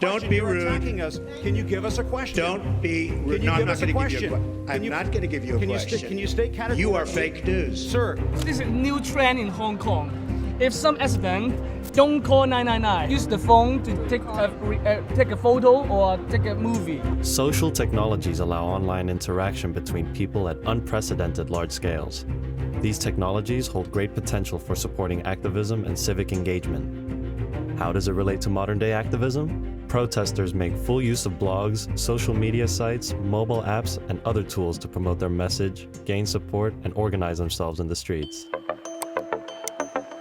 Don't be rude. You're attacking us. Can you give us a question? Don't be rude. No, I'm not going to give you a question. I'm not going to give you a question. Can you stay categorical? You are fake news. Sir. This is a new trend in Hong Kong. If some accident, don't call 999. Use the phone to take a photo or take a movie. Social technologies allow online interaction between people at unprecedented large scales. These technologies hold great potential for supporting activism and civic engagement. How does it relate to modern-day activism? Protesters make full use of blogs, social media sites, mobile apps, and other tools to promote their message, gain support, and organize themselves in the streets.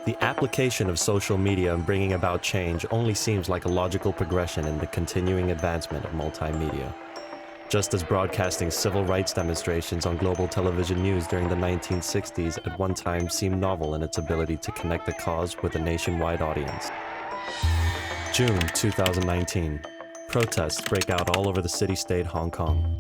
The application of social media in bringing about change only seems like a logical progression in the continuing advancement of multimedia. Just as broadcasting civil rights demonstrations on global television news during the 1960s at one time seemed novel in its ability to connect a cause with a nationwide audience. June 2019. Protests break out all over the city-state Hong Kong.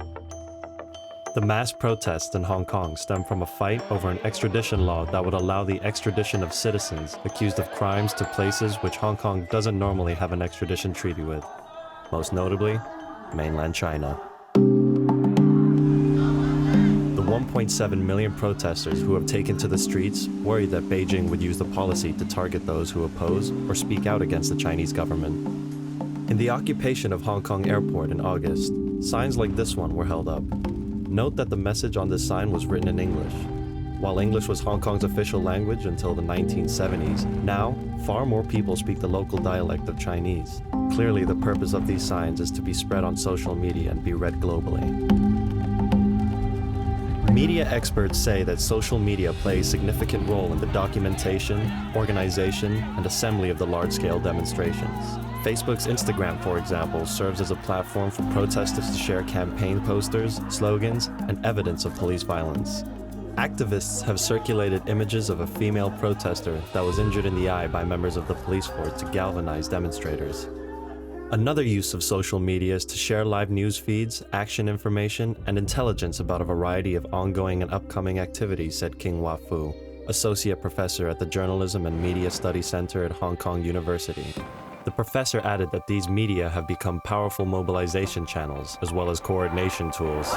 The mass protests in Hong Kong stem from a fight over an extradition law that would allow the extradition of citizens accused of crimes to places which Hong Kong doesn't normally have an extradition treaty with, most notably, mainland China. The 1.7 million protesters who have taken to the streets worry that Beijing would use the policy to target those who oppose or speak out against the Chinese government. In the occupation of Hong Kong airport in August, signs like this one were held up. Note that the message on this sign was written in English. While English was Hong Kong's official language until the 1970s, now, far more people speak the local dialect of Chinese. Clearly, the purpose of these signs is to be spread on social media and be read globally. Media experts say that social media play a significant role in the documentation, organization, and assembly of the large-scale demonstrations. Facebook's Instagram, for example, serves as a platform for protesters to share campaign posters, slogans, and evidence of police violence. Activists have circulated images of a female protester that was injured in the eye by members of the police force to galvanize demonstrators. Another use of social media is to share live news feeds, action information, and intelligence about a variety of ongoing and upcoming activities, said King Hua Fu, Associate Professor at the Journalism and Media Studies Center at Hong Kong University. The professor added that these media have become powerful mobilization channels, as well as coordination tools.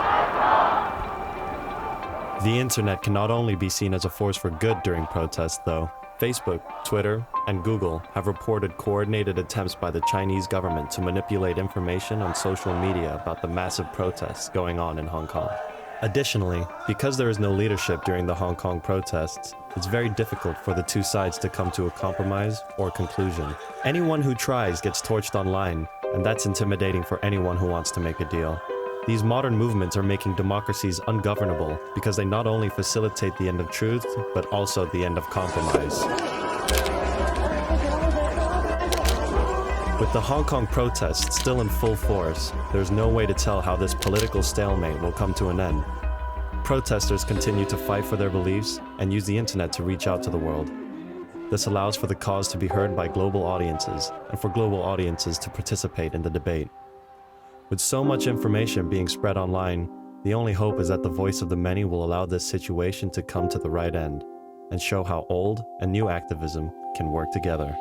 The internet can not only be seen as a force for good during protests, though. Facebook, Twitter, and Google have reported coordinated attempts by the Chinese government to manipulate information on social media about the massive protests going on in Hong Kong. Additionally, because there is no leadership during the Hong Kong protests, it's very difficult for the two sides to come to a compromise or conclusion. Anyone who tries gets torched online, and that's intimidating for anyone who wants to make a deal. These modern movements are making democracies ungovernable because they not only facilitate the end of truth, but also the end of compromise. With the Hong Kong protests still in full force, there's no way to tell how this political stalemate will come to an end. Protesters continue to fight for their beliefs and use the internet to reach out to the world. This allows for the cause to be heard by global audiences and for global audiences to participate in the debate. With so much information being spread online, the only hope is that the voice of the many will allow this situation to come to the right end and show how old and new activism can work together.